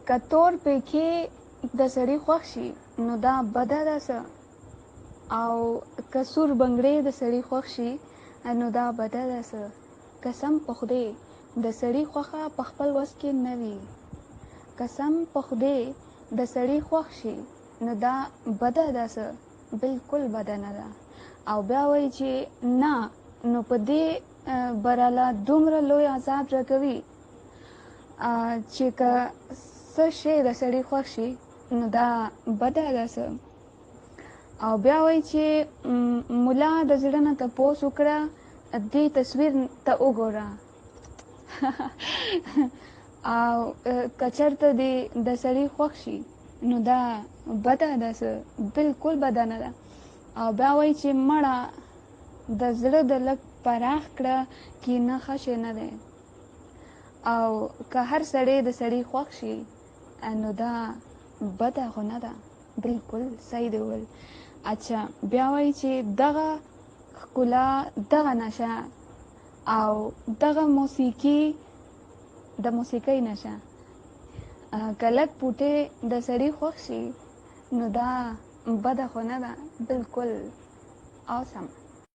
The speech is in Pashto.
که تور پیکې د سړي خوښ شي نو دا بده ده څه، او که سور بنګړی د سړي خوښ شي نو دا بده ده څه. قسم په خدای د سړي خوښه په خپل وس کې نه وي. قسم په خدای د سړي خوښ شي نو دا بده ده څه، بالکل بده نه ده. او بیا وایي چې نه نو په دې براله دومره لوی عذاب راکوي چې که څه شی د سړي خوښ شي نو دا بده ده څه. او بیا وایي چې ملا د زړه نه تپوس وکړه دې تصویر ته وګوره او که چېرته دې د سړي خوښ شي نو دا بده ده څه، بالکل بده نه ده. او بیا وایي چې مړه د زړه د لږ پراخ کړه کینه ښه شی نه دی. او که هر سړی د سړي خوښ شي نو دا بده خو نه ده، بالکل صحیح دی وویل. اچھا بیا وایي چې دغه ښکلا، دغه نشه او دغه موسیقي، د موسیقۍ نشه که لږ پوټې د سړي خوښ شي نو دا بده خو نه ده، بالکل awesome.